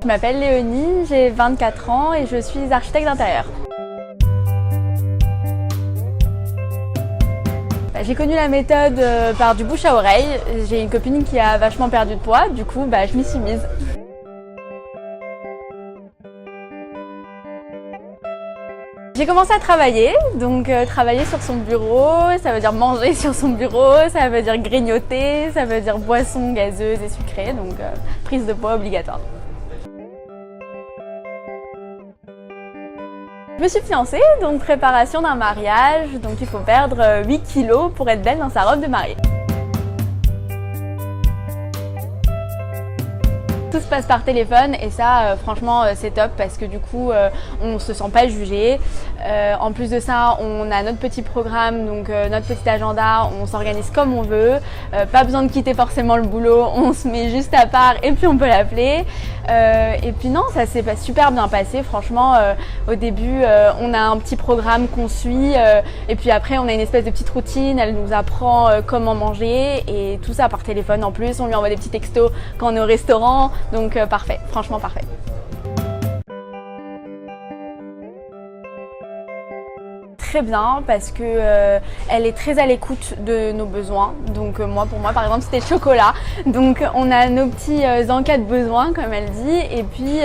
Je m'appelle Léonie, j'ai 24 ans et je suis architecte d'intérieur. J'ai connu la méthode par du bouche à oreille. J'ai une copine qui a vachement perdu de poids, du coup je m'y suis mise. J'ai commencé à travailler, donc travailler sur son bureau, ça veut dire manger sur son bureau, ça veut dire grignoter, ça veut dire boissons gazeuses et sucrées, donc prise de poids obligatoire. Je me suis fiancée, donc préparation d'un mariage, donc il faut perdre 8 kilos pour être belle dans sa robe de mariée. Tout se passe par téléphone et ça franchement c'est top parce que du coup on se sent pas jugé. En plus de ça on a notre petit programme, donc notre petit agenda, on s'organise comme on veut. Pas besoin de quitter forcément le boulot, on se met juste à part et puis on peut l'appeler. Et puis non, ça s'est super bien passé franchement. Au début on a un petit programme qu'on suit et puis après on a une espèce de petite routine, elle nous apprend comment manger et tout ça par téléphone en plus. On lui envoie des pethes textos quand on est au restaurant. Donc parfait, franchement parfait. Très bien parce que elle est très à l'écoute de nos besoins. Donc pour moi par exemple c'était le chocolat. Donc on a nos petits en cas de besoin comme elle dit et puis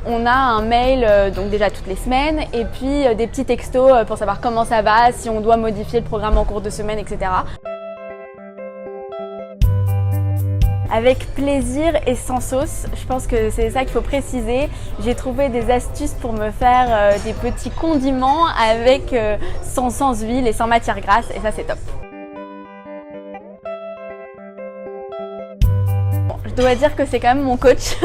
on a un mail donc déjà toutes les semaines et puis des petits textos pour savoir comment ça va, si on doit modifier le programme en cours de semaine, etc. Avec plaisir et sans sauce, je pense que c'est ça qu'il faut préciser. J'ai trouvé des astuces pour me faire des petits condiments avec sans huile et sans matière grasse et ça c'est top. Je dois dire que c'est quand même mon coach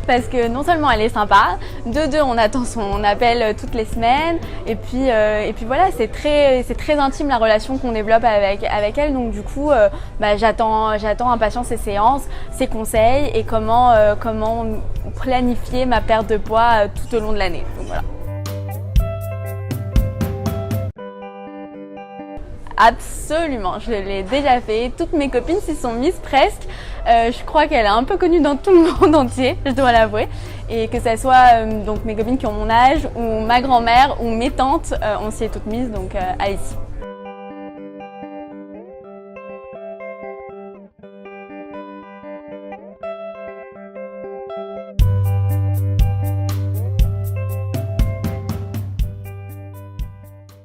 parce que non seulement elle est sympa, de deux on attend son appel toutes les semaines et puis voilà c'est très intime la relation qu'on développe avec elle, donc du coup j'attends impatience ses séances, ses conseils et comment planifier ma perte de poids tout au long de l'année. Donc voilà. Absolument, je l'ai déjà fait, toutes mes copines s'y sont mises presque. Je crois qu'elle est un peu connue dans tout le monde entier, je dois l'avouer. Et que ça soit donc mes copines qui ont mon âge, ou ma grand-mère, ou mes tantes, on s'y est toutes mises, donc allez-y.